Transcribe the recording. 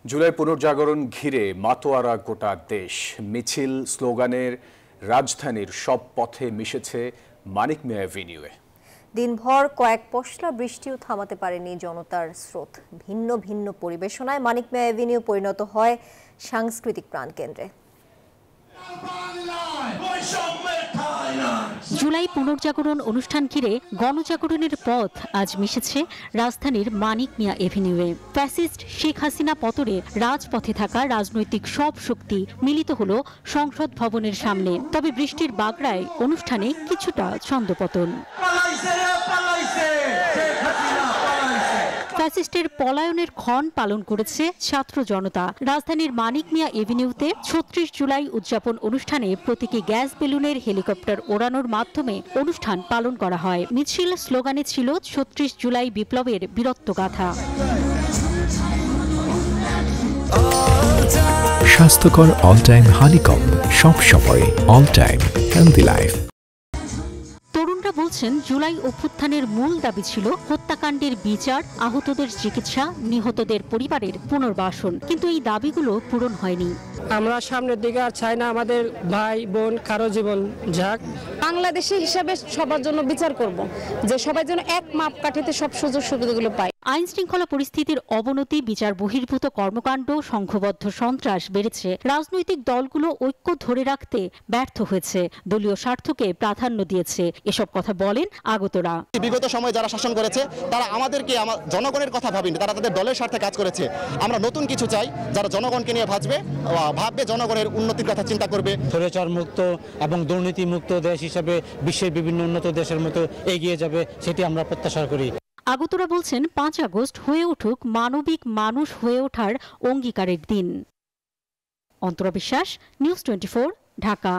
জুলাই পুনর্জাগরণ ঘিরে মাতোয়ারা গোটা দেশ। মিছিল স্লোগানের রাজধানীর সব পথে মিশেছে মানিক মিয়া এভিনিউয়ে। দিনভর কয়েক পশলা বৃষ্টিও থামাতে পারেনি জনতার স্রোত। ভিন্ন ভিন্ন পরিবেশনায় মানিক মিয়া এভিনিউ পরিণত হয় সাংস্কৃতিক প্রাণকেন্দ্রে। জুলাই পুনর্জাগরণ অনুষ্ঠান ঘিরে গণজাগরণের পথ আজ মিশেছে রাজধানীর মানিক মিয়া এভিনিউয়ে। ফ্যাসিস্ট শেখ হাসিনা পতনে রাজপথে থাকা রাজনৈতিক সব শক্তি মিলিত হলো সংসদ ভবনের সামনে। তবে বৃষ্টির বাগড়ায় অনুষ্ঠানে কিছুটা ছন্দপতন। ফ্যাসিস্টের পলায়নের ক্ষণ পালন করেছে ছাত্র জনতা। রাজধানীর মানিক মিয়া এভিনিউতে ৩৬ জুলাই উদযাপন অনুষ্ঠানে প্রতীকী গ্যাস বেলুনের হেলিকপ্টার ওড়ানোর মাধ্যমে অনুষ্ঠান পালন করা হয়। মিছিল স্লোগানে ছিল ৩৬ জুলাই বিপ্লবের বীরত্বগাথা। স্বাস্থ্যকর অল টাইম হানিকম, সব সময় অল টাইম হেলদি লাইফ। তরুণরা বলছেন, জুলাই অভ্যুত্থানের মূল দাবি ছিল হত্যাকাণ্ডের বিচার, আহতদের চিকিৎসা, নিহতদের পরিবারের পুনর্বাসন। কিন্তু এই দাবিগুলো পূরণ হয়নি। আমরা সামনের দিকে আর চাই না আমাদের ভাই বোন কারো জীবন যাক। বাংলাদেশি হিসাবে সবার জন্য বিচার করব, যে সবাই যেন এক মাপকাঠিতে সব সুযোগ সুবিধাগুলো পায়। আইন শৃঙ্খলা পরিস্থিতির অবনতি, বিচার বহির্ভূত কর্মকাণ্ড, সংঘবদ্ধ সন্ত্রাস বেড়েছে। রাজনৈতিক দলগুলো ঐক্য ধরে রাখতে ব্যর্থ হয়েছে, দলীয় স্বার্থকে প্রাধান্য দিয়েছে। এসব কথা বলেন আগতরা। বিগত সময়ে যারা শাসন করেছে তারা আমাদেরকে জনগণের কথা ভাবেনি, তারা তাদের দলের স্বার্থে কাজ করেছে। আমরা নতুন কিছু চাই, যারা জনগণকে নিয়ে ভাববে, জনগণের উন্নতির কথা চিন্তা করবে। স্বৈরাচার মুক্ত এবং দুর্নীতি মুক্ত দেশ হিসেবে বিশ্বের বিভিন্ন উন্নত দেশের মতো এগিয়ে যাবে, সেটি আমরা প্রত্যাশা করি। আগতরা বলছেন, ৫ আগস্ট হয়ে উঠুক মানবিক মানুষ হয়ে ওঠার অঙ্গীকারের দিন। অন্তরা বিশ্বাস, নিউজ 24, ঢাকা।